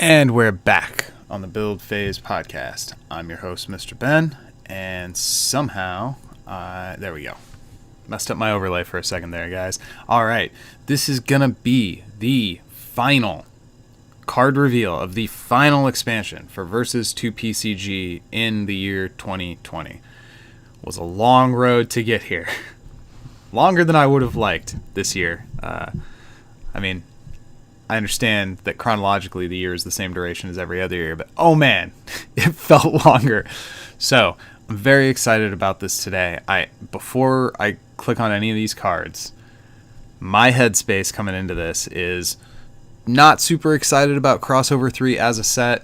And we're back on the Build Phase podcast. I'm your host, Mr. Ben, and somehow, there we go. Messed up my overlay for a second there, guys. All right, this is going to be the final card reveal of the final expansion for Versus 2 PCG in the year 2020. It was a long road to get here. Longer than I would have liked this year. I understand that chronologically the year is the same duration as every other year, but oh man, it felt longer. So I'm very excited about this today. Before I click on any of these cards, my headspace coming into this is not super excited about Crossover 3 as a set,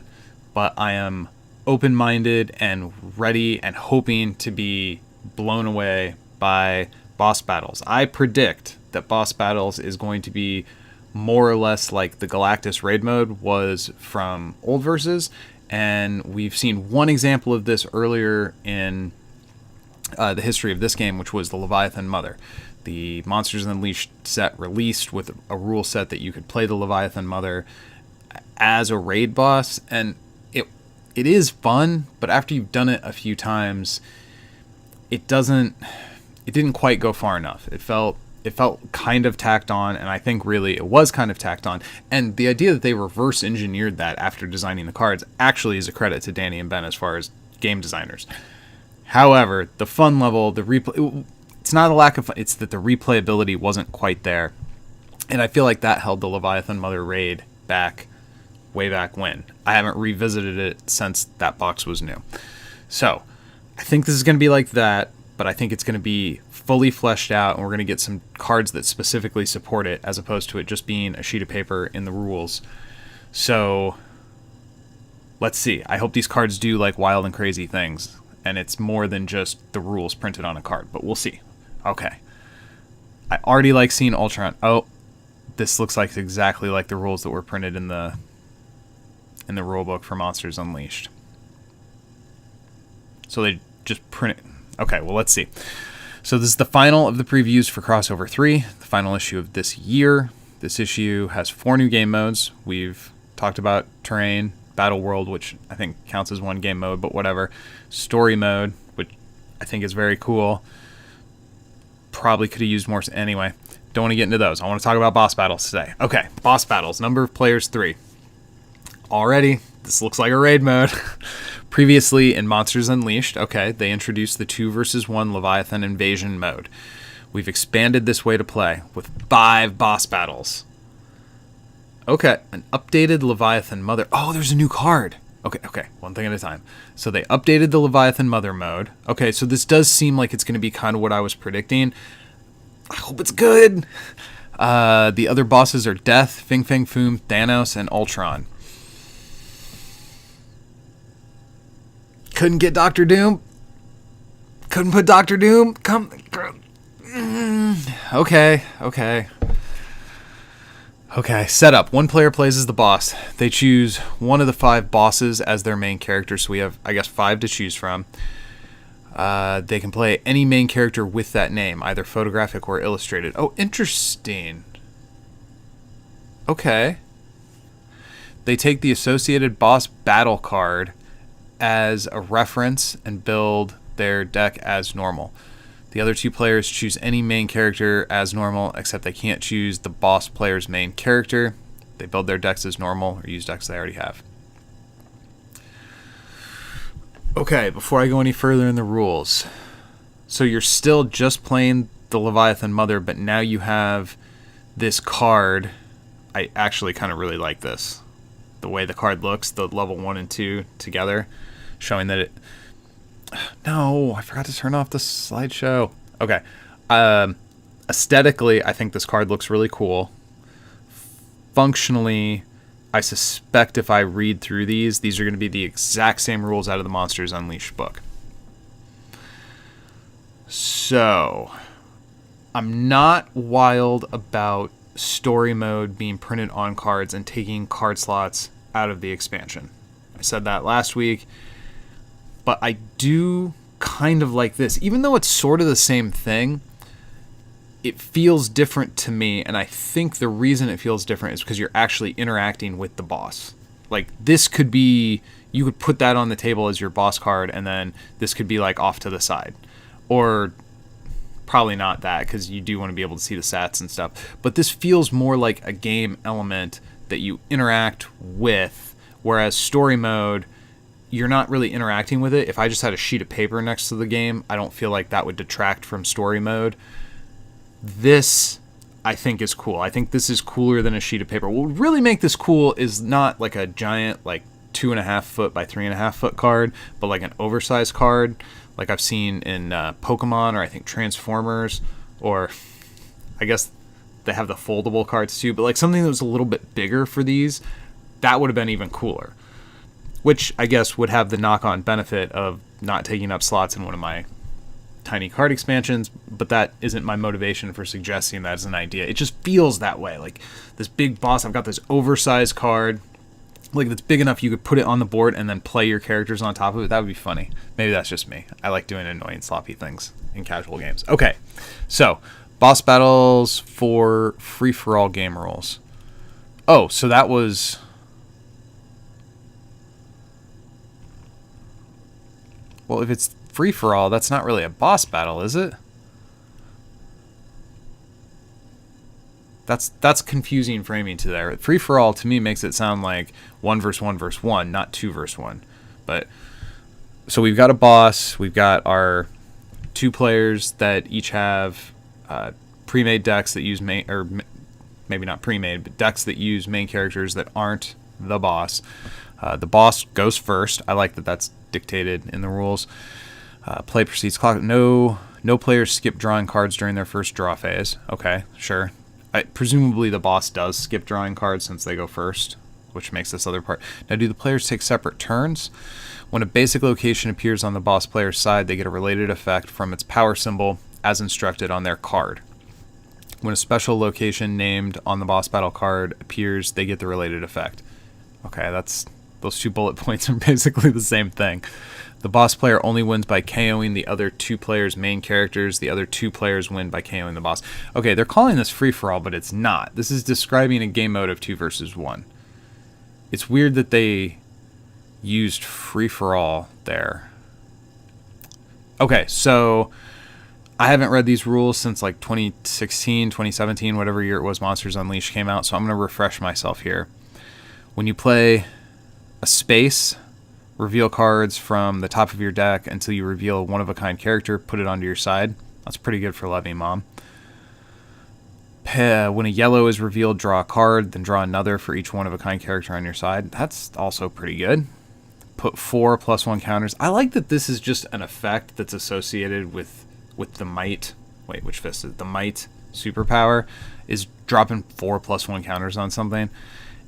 but I am open-minded and ready and hoping to be blown away by Boss Battles. I predict that Boss Battles is going to be more or less like the Galactus raid mode was from old Versus, and we've seen one example of this earlier in the history of this game, which was the Leviathan Mother. The Monsters Unleashed set released with a rule set that you could play the Leviathan Mother as a raid boss, and it is fun, but after you've done it a few times, it didn't quite go far enough. It felt kind of tacked on, and I think really it was kind of tacked on. And the idea that they reverse engineered that after designing the cards actually is a credit to Danny and Ben as far as game designers. However, the fun level, the replay, it's not a lack of fun, it's that the replayability wasn't quite there. And I feel like that held the Leviathan Mother raid back way back when. I haven't revisited it since that box was new. So I think this is going to be like that, but I think it's going to be fully fleshed out, and we're going to get some cards that specifically support it, as opposed to it just being a sheet of paper in the rules. So let's see. I hope these cards do like wild and crazy things, and it's more than just the rules printed on a card, but we'll see. Okay. I already like seeing Ultron. Oh, this looks like exactly like the rules that were printed in the rulebook for Monsters Unleashed. So they just print it. Okay, well, let's see. So this is the final of the previews for Crossover 3, the final issue of this year. This issue has 4 new game modes. We've talked about Terrain, Battle World, which I think counts as one game mode, but whatever. Story mode, which I think is very cool. Probably could have used more. Anyway, don't want to get into those. I want to talk about Boss Battles today. Okay, Boss Battles, number of players 3. Already, this looks like a raid mode. Previously in Monsters Unleashed, okay, they introduced the 2 versus 1 Leviathan Invasion mode. We've expanded this way to play with 5 boss battles. Okay, an updated Leviathan Mother. Oh, there's a new card. Okay, one thing at a time. So they updated the Leviathan Mother mode. Okay, so this does seem like it's going to be kind of what I was predicting. I hope it's good. The other bosses are Death, Fing Fang Foom, Thanos, and Ultron. Couldn't get Doctor Doom. Couldn't put Doctor Doom. Okay. Setup. One player plays as the boss. They choose one of the 5 bosses as their main character. So we have, I guess, 5 to choose from. They can play any main character with that name, either photographic or illustrated. Oh, interesting. Okay. They take the associated boss battle card as a reference and build their deck as normal. The other 2 players choose any main character as normal, except they can't choose the boss player's main character. They build their decks as normal or use decks they already have. Okay, before I go any further in the rules. So you're still just playing the Leviathan Mother, but now you have this card. I actually kind of really like this. The way the card looks, the level 1 and 2 together, showing that it... No, I forgot to turn off the slideshow. Okay. Aesthetically, I think this card looks really cool. Functionally, I suspect if I read through these are going to be the exact same rules out of the Monsters Unleashed book. So, I'm not wild about story mode being printed on cards and taking card slots out of the expansion. I said that last week, but I do kind of like this. Even though it's sort of the same thing, it feels different to me, and I think the reason it feels different is because you're actually interacting with the boss. Like, this could be, you could put that on the table as your boss card, and then this could be like off to the side. Or probably not that, because you do want to be able to see the stats and stuff. But this feels more like a game element that you interact with, whereas story mode, you're not really interacting with it. If I just had a sheet of paper next to the game, I don't feel like that would detract from story mode. This, I think, is cool. I think this is cooler than a sheet of paper. What would really make this cool is not like a giant, like 2.5 foot by 3.5 foot card, but like an oversized card, like I've seen in Pokemon, or I think Transformers, or I guess they have the foldable cards too, but like something that was a little bit bigger for these, that would have been even cooler. Which I guess would have the knock-on benefit of not taking up slots in one of my tiny card expansions, but that isn't my motivation for suggesting that as an idea. It just feels that way. Like, this big boss, I've got this oversized card, like, that's big enough you could put it on the board and then play your characters on top of it. That would be funny. Maybe that's just me. I like doing annoying, sloppy things in casual games. Okay, so boss battles for free-for-all game rules. Oh, so that was... Well, if it's free-for-all, that's not really a boss battle, is it? That's confusing framing to there. Free-for-all, to me, makes it sound like 1 versus 1 versus 1, not 2 versus 1. But, so we've got a boss, we've got our 2 players that each have pre-made decks that use main, or maybe not pre-made, but decks that use main characters that aren't the boss. The boss goes first. I like that that's dictated in the rules. Play proceeds clock. No players skip drawing cards during their first draw phase. Okay, sure. Presumably the boss does skip drawing cards since they go first, which makes this other part. Now, do the players take separate turns? When a basic location appears on the boss player's side, they get a related effect from its power symbol as instructed on their card. When a special location named on the boss battle card appears, they get the related effect. Okay, those 2 bullet points are basically the same thing. The boss player only wins by KOing the other 2 players' main characters. The other 2 players win by KOing the boss. Okay, they're calling this free-for-all, but it's not. This is describing a game mode of 2 versus 1. It's weird that they used free-for-all there. Okay, so I haven't read these rules since like 2016, 2017, whatever year it was Monsters Unleashed came out, so I'm going to refresh myself here. When you play a space, reveal cards from the top of your deck until you reveal a one-of-a-kind character, put it onto your side. That's pretty good for Levy Mom. When a yellow is revealed, draw a card, then draw another for each one-of-a-kind character on your side. That's also pretty good. Put 4 +1 counters. I like that this is just an effect that's associated with the might. Wait, which fist is it? The might superpower is dropping 4 +1 counters on something.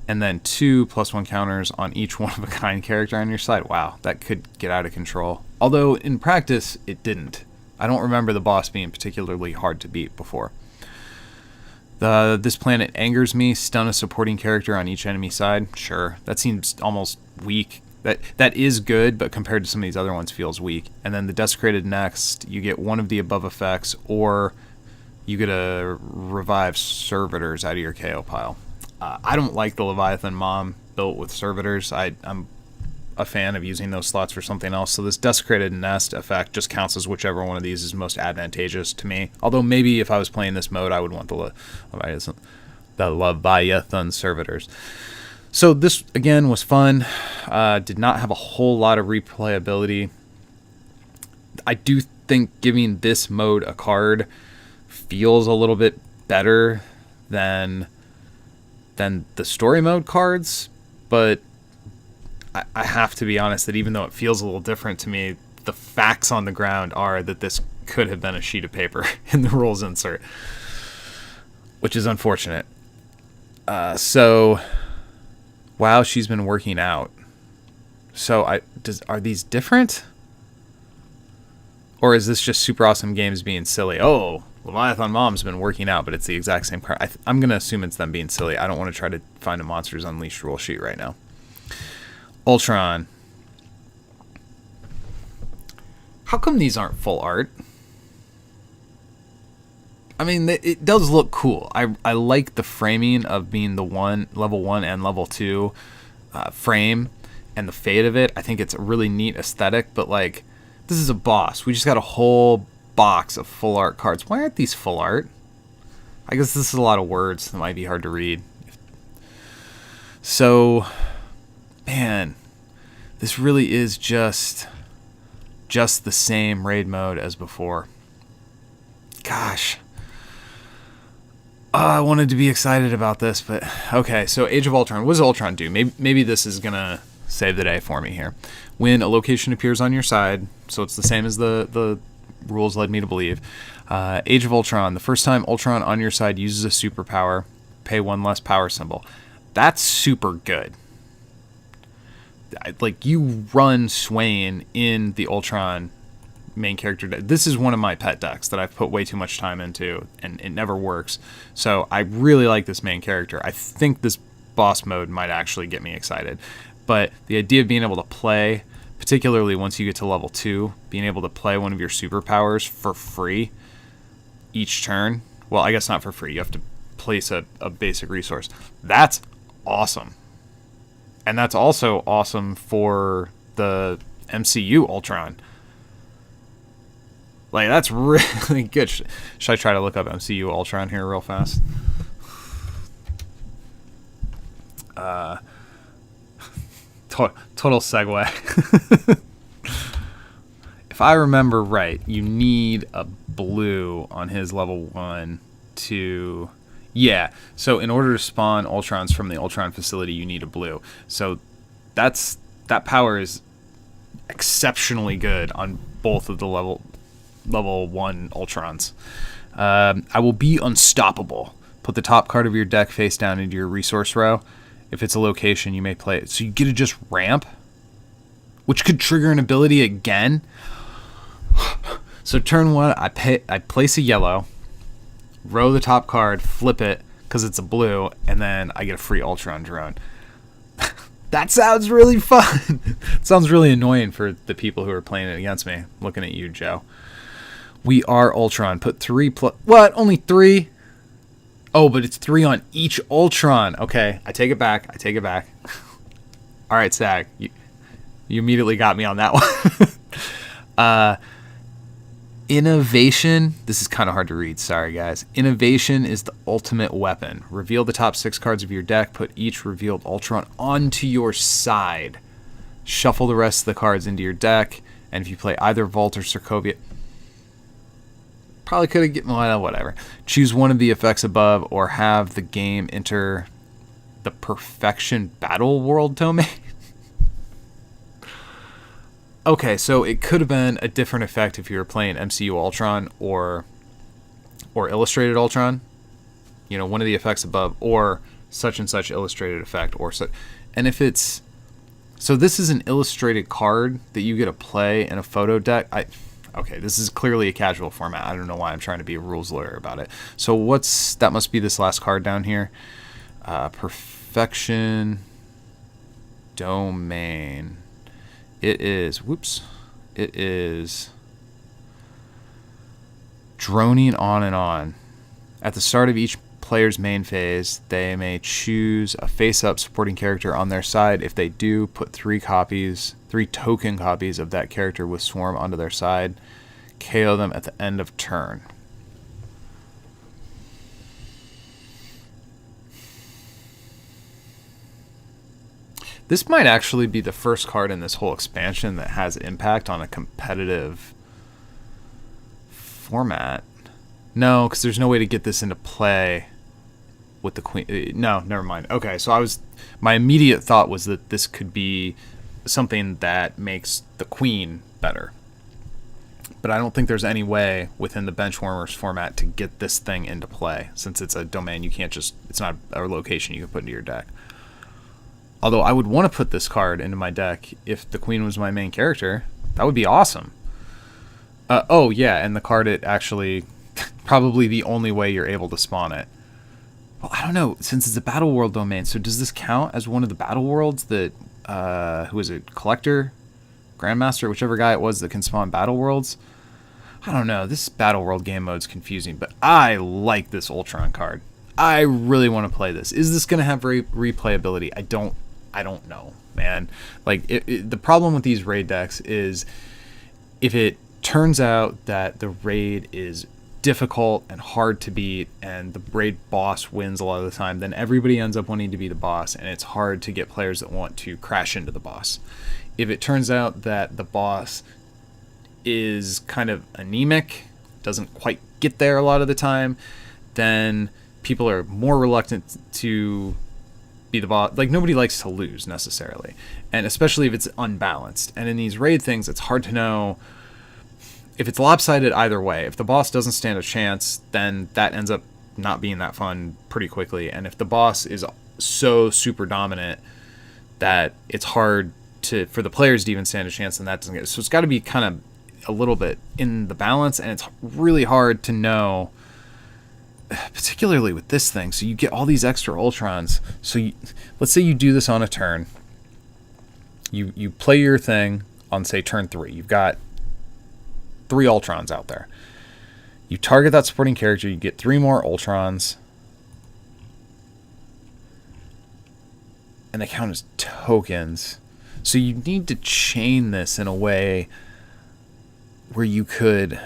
And then 2 +1 counters on each one-of-a-kind character on your side. Wow, that could get out of control. Although, in practice, it didn't. I don't remember the boss being particularly hard to beat before. This planet angers me. Stun a supporting character on each enemy side. Sure, that seems almost weak. That is good, but compared to some of these other ones, feels weak. And then the Desecrated next, you get one of the above effects, or you get to revive servitors out of your KO pile. I don't like the Leviathan Mom built with servitors. I'm a fan of using those slots for something else. So this Desecrated Nest effect just counts as whichever one of these is most advantageous to me. Although maybe if I was playing this mode, I would want the Leviathan servitors. So this, again, was fun. Did not have a whole lot of replayability. I do think giving this mode a card feels a little bit better than the story mode cards, but I have to be honest that even though it feels a little different to me, the facts on the ground are that this could have been a sheet of paper in the rules insert, which is unfortunate. So, wow, she's been working out. So are these different? Or is this just Super Awesome Games being silly? Oh, Leviathan Mom's been working out, but it's the exact same card. I'm going to assume it's them being silly. I don't want to try to find a Monsters Unleashed rule sheet right now. Ultron. How come these aren't full art? I mean, it does look cool. I like the framing of being the level 1 and level 2 frame and the fade of it. I think it's a really neat aesthetic, but like, this is a boss. We just got a whole box of full art cards. Why aren't these full art? I guess this is a lot of words that might be hard to read. So, man, this really is just the same raid mode as before. Gosh. I wanted to be excited about this, but okay. So Age of Ultron. What does Ultron do? Maybe this is gonna save the day for me here. When a location appears on your side, so it's the same as the rules led me to believe. Age of Ultron. The first time Ultron on your side uses a superpower, pay 1 less power symbol. That's super good. Like, you run Swain in the Ultron main character deck. This is one of my pet decks that I've put way too much time into, and it never works. So I really like this main character. I think this boss mode might actually get me excited. But the idea of being able to play, particularly once you get to level 2, being able to play one of your superpowers for free each turn. Well, I guess not for free. You have to place a basic resource. That's awesome. And that's also awesome for the MCU Ultron. Like, that's really good. Should I try to look up MCU Ultron here real fast? Total segue. If I remember right, you need a blue on his level 1 to... Yeah, so in order to spawn Ultrons from the Ultron facility, you need a blue. So that power is exceptionally good on both of the level 1 Ultrons. I will be unstoppable. Put the top card of your deck face down into your resource row. If it's a location, you may play it. So you get to just ramp, which could trigger an ability again. So turn 1, I place a yellow, row the top card, flip it because it's a blue, and then I get a free Ultron drone. That sounds really fun. It sounds really annoying for the people who are playing it against me. Looking at you, Joe. We are Ultron. Put 3 plus... What? Only 3? Oh, but it's 3 on each Ultron. Okay, I take it back. All right, Sag. You immediately got me on that one. Innovation. This is kind of hard to read. Sorry, guys. Innovation is the ultimate weapon. Reveal the top 6 cards of your deck. Put each revealed Ultron onto your side. Shuffle the rest of the cards into your deck. And if you play either Vault or Sokovia... Probably could have get whatever. Choose one of the effects above or have the game enter the Perfection Battle World domain. Okay, so it could have been a different effect if you were playing MCU Ultron or Illustrated Ultron. You know, one of the effects above or such and such illustrated effect or such. And if it's... So this is an illustrated card that you get to play in a photo deck. Okay, this is clearly a casual format. I don't know why I'm trying to be a rules lawyer about it. So that must be this last card down here. Perfection Domain. It is droning on and on. At the start of each player's main phase, they may choose a face-up supporting character on their side. If they do, put 3 token copies of that character with Swarm onto their side. KO them at the end of turn. This might actually be the first card in this whole expansion that has impact on a competitive format. No, because there's no way to get this into play with the Queen. No, never mind. Okay, so my immediate thought was that this could be something that makes the Queen better. But I don't think there's any way within the Benchwarmers format to get this thing into play, since it's a domain. You can't just... It's not a location you can put into your deck. Although I would want to put this card into my deck if the Queen was my main character. That would be awesome. Oh, yeah, and the card, it actually... probably the only way you're able to spawn it. Well, I don't know, since it's a Battle World domain, so does this count as one of the Battle Worlds that... who is it? Collector? Grandmaster? Whichever guy it was that can spawn Battle Worlds? I don't know, this Battle World game mode's confusing, but I like this Ultron card. I really want to play this. Is this going to have replayability? I don't I don't know, man. Like, the problem with these raid decks is if it turns out that the raid is difficult and hard to beat and the raid boss wins a lot of the time, then everybody ends up wanting to be the boss, and it's hard to get players that want to crash into the boss. If it turns out that the boss is kind of anemic, doesn't quite get there a lot of the time, then people are more reluctant to be the boss. Like, nobody likes to lose necessarily, and especially if it's unbalanced. And in these raid things, it's hard to know if it's lopsided either way. If the boss doesn't stand a chance, then that ends up not being that fun pretty quickly. And if the boss is so super dominant that it's hard for the players to even stand a chance, then that doesn't get it. So it's got to be kind of a little bit in the balance, and it's really hard to know, particularly with this thing. So you get all these extra Ultrons. So let's say you do this on a turn. You play your thing on, say, turn 3. You've got 3 Ultrons out there. You target that supporting character, you get 3 more Ultrons, and they count as tokens. So you need to chain this in a way where you could...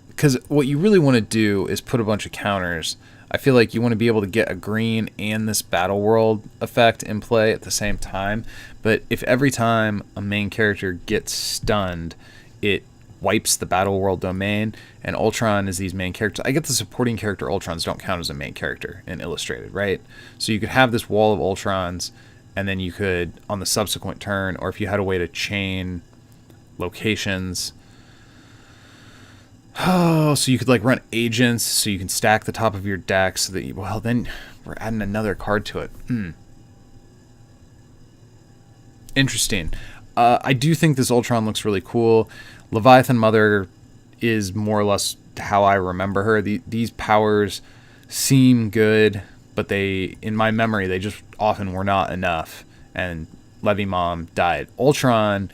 Because what you really want to do is put a bunch of counters. I feel like you want to be able to get a green and this Battle World effect in play at the same time. But if every time a main character gets stunned, it wipes the Battle World domain, and Ultron is these main characters. I get the supporting character Ultrons don't count as a main character in Illustrated, right? So you could have this wall of Ultrons, and then you could, on the subsequent turn, or if you had a way to chain locations... Oh, so you could like run agents, so you can stack the top of your deck so that you, well, then we're adding another card to it. Interesting. I do think this Ultron looks really cool. Leviathan Mother is more or less how I remember her. These powers seem good, but they, in my memory, they just often were not enough. And Levy Mom died. Ultron,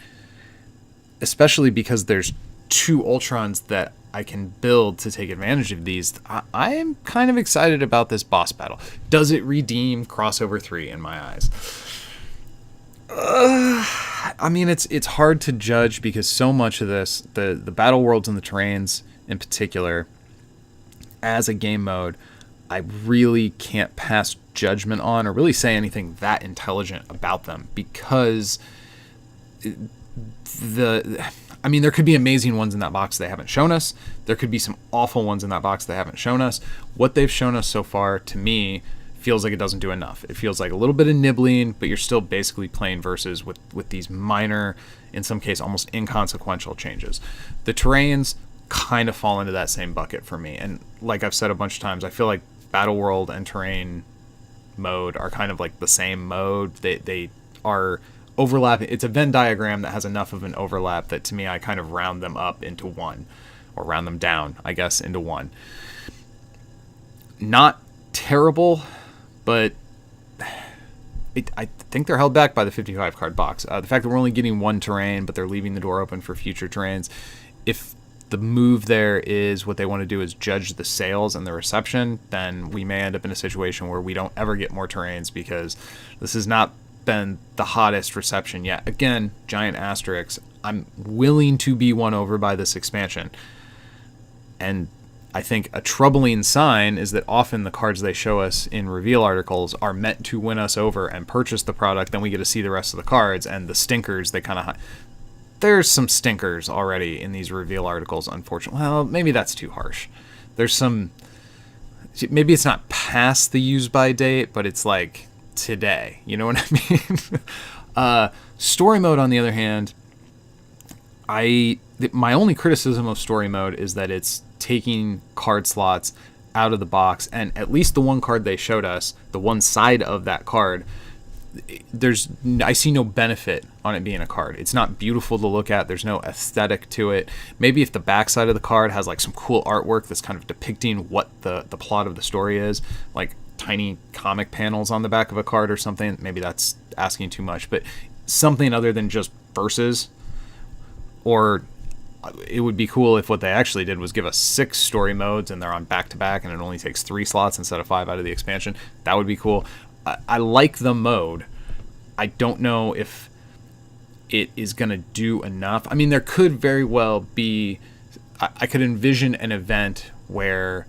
especially because there's 2 Ultrons that I can build to take advantage of these, I am kind of excited about this boss battle. Does it redeem Crossover 3 in my eyes? I mean, it's hard to judge because so much of this, the battle worlds and the terrains in particular, as a game mode, I really can't pass judgment on or really say anything that intelligent about them, because I mean, there could be amazing ones in that box they haven't shown us. There could be some awful ones in that box they haven't shown us. What they've shown us so far, to me, feels like it doesn't do enough. It feels like a little bit of nibbling, but you're still basically playing versus with these minor, in some case, almost inconsequential changes. The terrains kind of fall into that same bucket for me. And like I've said a bunch of times, I feel like Battle World and Terrain mode are kind of like the same mode. They are overlapping. It's a Venn diagram that has enough of an overlap that, to me, I kind of round them up into one, or round them down, I guess, into one. Not terrible, but I think they're held back by the 55 card box. The fact that we're only getting 1 terrain, but they're leaving the door open for future terrains. If the move there is what they want to do is judge the sales and the reception, then we may end up in a situation where we don't ever get more terrains, because this has not been the hottest reception yet. Again, giant asterisks. I'm willing to be won over by this expansion. And I think a troubling sign is that often the cards they show us in reveal articles are meant to win us over and purchase the product. Then we get to see the rest of the cards, and the stinkers, they kind of... There's some stinkers already in these reveal articles, unfortunately. Well, maybe that's too harsh. There's some... Maybe it's not past the use-by date, but it's like today. You know what I mean? Story mode, on the other hand, my only criticism of story mode is that it's taking card slots out of the box, and at least the one card they showed us, the one side of that card, I see no benefit on it being a card. It's not beautiful to look at. There's no aesthetic to it. Maybe if the back side of the card has like some cool artwork that's kind of depicting what the plot of the story is, like tiny comic panels on the back of a card or something, maybe that's asking too much. But something other than just verses, or it would be cool if what they actually did was give us 6 story modes and they're on back-to-back and it only takes 3 slots instead of 5 out of the expansion. That would be cool. I like the mode. I don't know if it is going to do enough. I mean, there could very well be... I could envision an event where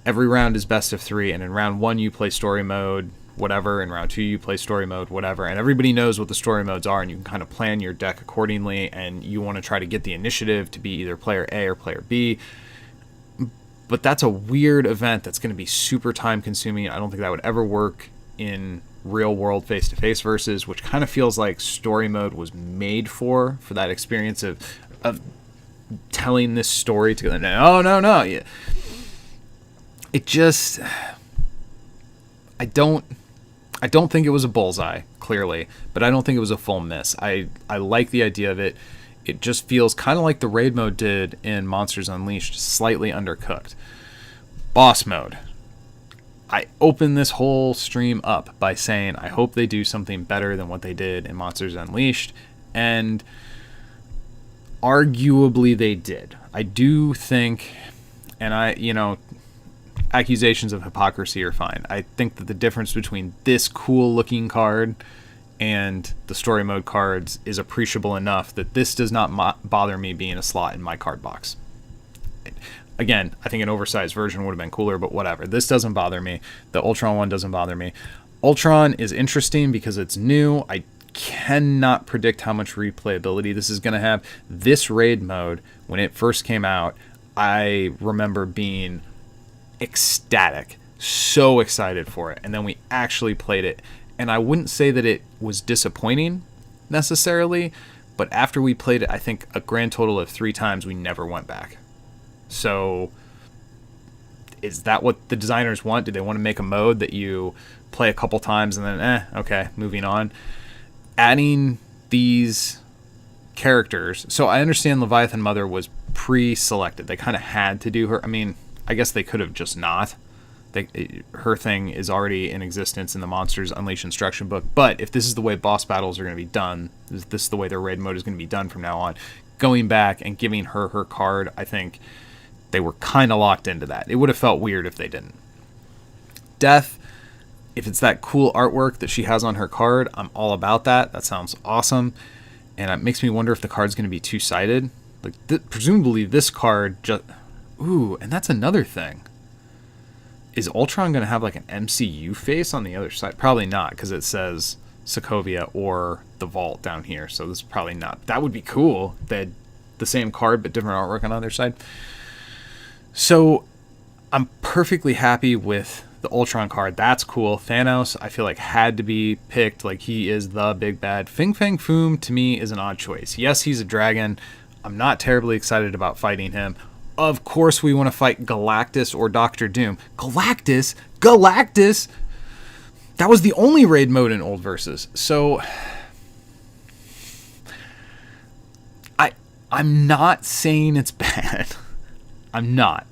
every round is best of 3, and in round 1 you play story mode, whatever, in round 2 you play story mode, whatever, and everybody knows what the story modes are, and you can kind of plan your deck accordingly, and you want to try to get the initiative to be either player A or player B. But that's a weird event that's going to be super time consuming. I don't think that would ever work in real world face-to-face versus, which kind of feels like story mode was made for that experience of telling this story to no. It just, I don't think it was a bullseye, clearly, but I don't think it was a full miss. I like the idea of it. It just feels kind of like the raid mode did in Monsters Unleashed, slightly undercooked. Boss mode. I opened this whole stream up by saying I hope they do something better than what they did in Monsters Unleashed, and arguably they did. I do think, and accusations of hypocrisy are fine. I think that the difference between this cool looking card and the story mode cards is appreciable enough that this does not bother me being a slot in my card box. Again, I think an oversized version would have been cooler, but whatever. This doesn't bother me. The Ultron one doesn't bother me. Ultron is interesting because it's new. I cannot predict how much replayability this is going to have. This raid mode, when it first came out, I remember being ecstatic, so excited for it, and then we actually played it, and I wouldn't say that it was disappointing necessarily, but after we played it, I think a grand total of 3 times, we never went back. So is that what the designers want? Do they want to make a mode that you play a couple times and then okay, moving on? Adding these characters, so I understand Leviathan Mother was pre-selected. They kind of had to do her. I mean, I guess they could have just not. Her thing is already in existence in the Monsters Unleashed instruction book, but if this is the way boss battles are going to be done, this is the way their raid mode is going to be done from now on, going back and giving her card, I think they were kind of locked into that. It would have felt weird if they didn't. Death, if it's that cool artwork that she has on her card, I'm all about that. That sounds awesome, and it makes me wonder if the card's going to be two-sided. Like presumably this card just... Ooh, and that's another thing. Is Ultron going to have like an MCU face on the other side? Probably not, because it says Sokovia or the Vault down here, so this is probably not. That would be cool. They had the same card but different artwork on the other side. So I'm perfectly happy with the Ultron card. That's cool. Thanos, I feel like, had to be picked. Like, he is the big bad. Fin Fang Foom, to me, is an odd choice. Yes, he's a dragon. I'm not terribly excited about fighting him. Of course we want to fight Galactus or Doctor Doom. Galactus? That was the only raid mode in old versus. So I'm not saying it's bad. I'm not.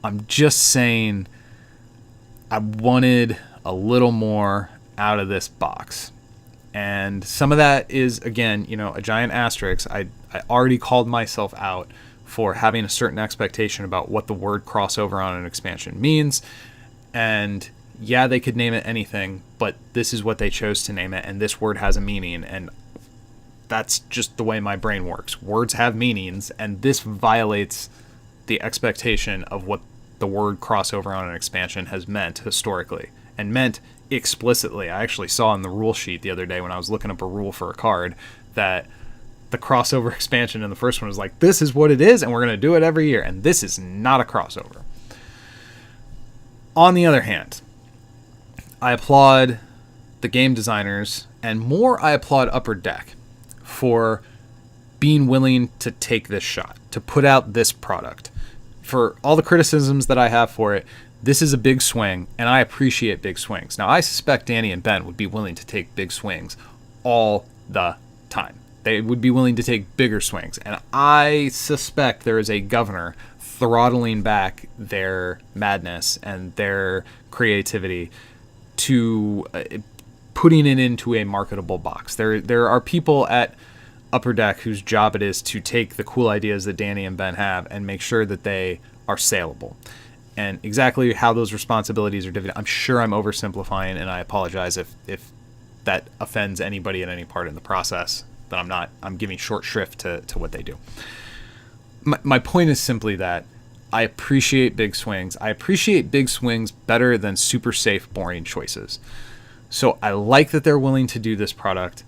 I'm just saying I wanted a little more out of this box. And some of that is, again, a giant asterisk. I already called myself out for having a certain expectation about what the word crossover on an expansion means. And yeah, they could name it anything, but this is what they chose to name it, and this word has a meaning, and that's just the way my brain works. Words have meanings, and this violates the expectation of what the word crossover on an expansion has meant historically, and meant explicitly. I actually saw in the rule sheet the other day when I was looking up a rule for a card that the crossover expansion in the first one was like, this is what it is, and we're going to do it every year, and this is not a crossover. On the other hand, I applaud the game designers, and more I applaud Upper Deck for being willing to take this shot, to put out this product. For all the criticisms that I have for it, this is a big swing, and I appreciate big swings. Now, I suspect Danny and Ben would be willing to take big swings all the time. They would be willing to take bigger swings, and I suspect there is a governor throttling back their madness and their creativity to putting it into a marketable box. There are people at Upper Deck, whose job it is to take the cool ideas that Danny and Ben have and make sure that they are saleable. And exactly how those responsibilities are divided, I'm sure I'm oversimplifying, and I apologize if that offends anybody in any part in the process, but I'm giving short shrift to what they do. My point is simply that I appreciate big swings. I appreciate big swings better than super safe, boring choices. So I like that they're willing to do this product.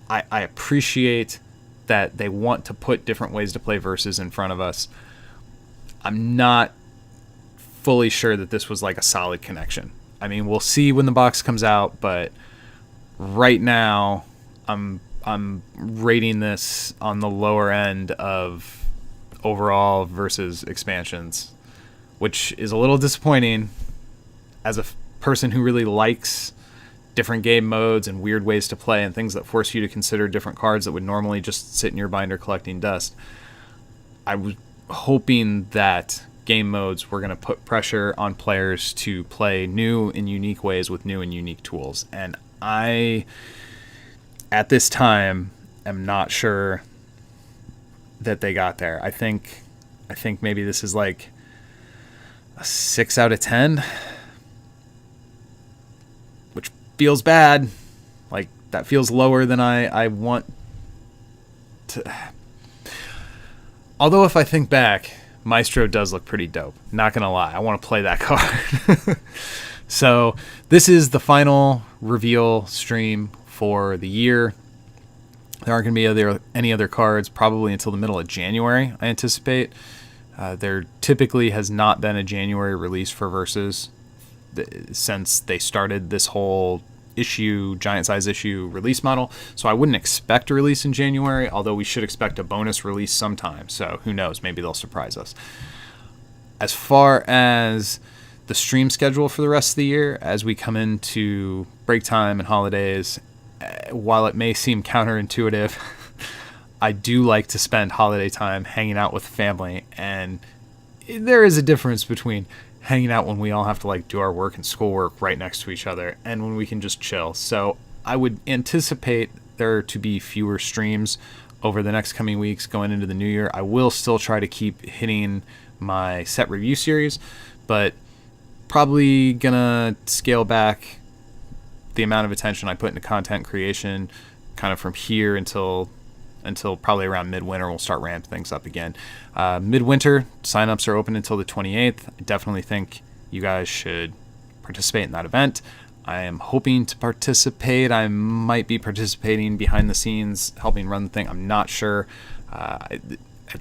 I appreciate that they want to put different ways to play Versus in front of us. I'm not fully sure that this was like a solid connection. I mean, we'll see when the box comes out, but right now I'm rating this on the lower end of overall Versus expansions, which is a little disappointing as a person who really likes different game modes and weird ways to play and things that force you to consider different cards that would normally just sit in your binder collecting dust. I was hoping that game modes were going to put pressure on players to play new and unique ways with new and unique tools. And I, at this time, am not sure that they got there. I think maybe this is like a 6 out of 10, which feels bad. Like, that feels lower than I want to. Although if I think back, Maestro does look pretty dope. Not going to lie. I want to play that card. So this is the final reveal stream for the year. There aren't going to be any other cards probably until the middle of January, I anticipate. There typically has not been a January release for Versus since they started this whole giant size issue release model. So I wouldn't expect a release in January, although we should expect a bonus release sometime. So who knows? Maybe they'll surprise us. As far as the stream schedule for the rest of the year, as we come into break time and holidays, while it may seem counterintuitive, I do like to spend holiday time hanging out with family, and there is a difference between hanging out when we all have to like do our work and schoolwork right next to each other and when we can just chill. So I would anticipate there to be fewer streams over the next coming weeks going into the new year. I will still try to keep hitting my set review series, but probably gonna scale back the amount of attention I put into content creation kind of from here until probably around midwinter. We'll start ramping things up again. Midwinter signups are open until the 28th. I definitely think you guys should participate in that event. I am hoping to participate. I might be participating behind the scenes, helping run the thing. I'm not sure. At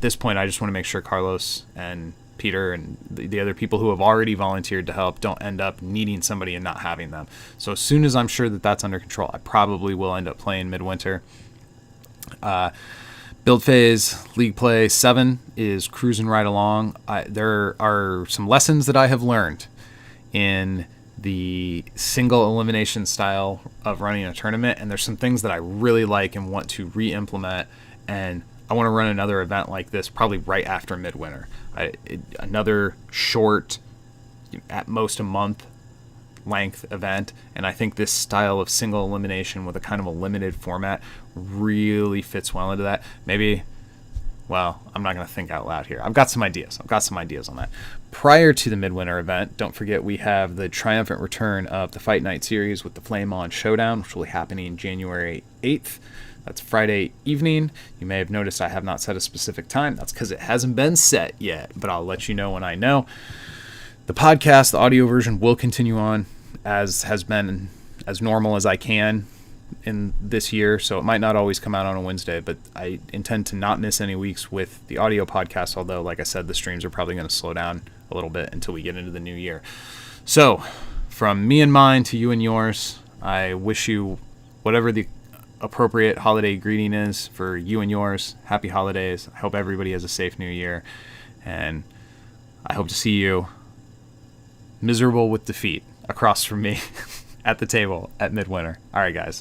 this point, I just want to make sure Carlos and Peter and the other people who have already volunteered to help don't end up needing somebody and not having them. So as soon as I'm sure that that's under control, I probably will end up playing Midwinter. Build Phase League Play 7 is cruising right along. There are some lessons that I have learned in the single elimination style of running a tournament, and there's some things that I really like and want to re-implement, and I want to run another event like this probably right after Midwinter. Another short, at most a month length event, and I think this style of single elimination with a kind of a limited format really fits well into that. Maybe, well, I'm not going to think out loud here. I've got some ideas on that. Prior to the Midwinter event, don't forget we have the triumphant return of the Fight Night series with the Flame On Showdown, which will be happening January 8th. That's Friday evening. You may have noticed I have not set a specific time. That's because it hasn't been set yet, but I'll let you know when I know. The podcast, the audio version, will continue on as has been as normal as I can in this year, so it might not always come out on a Wednesday, but I intend to not miss any weeks with the audio podcast, although, like I said, the streams are probably going to slow down a little bit until we get into the new year. So, from me and mine to you and yours, I wish you whatever the appropriate holiday greeting is for you and yours. Happy holidays. I hope everybody has a safe new year, and I hope to see you miserable with defeat across from me at the table at Midwinter. All right, guys.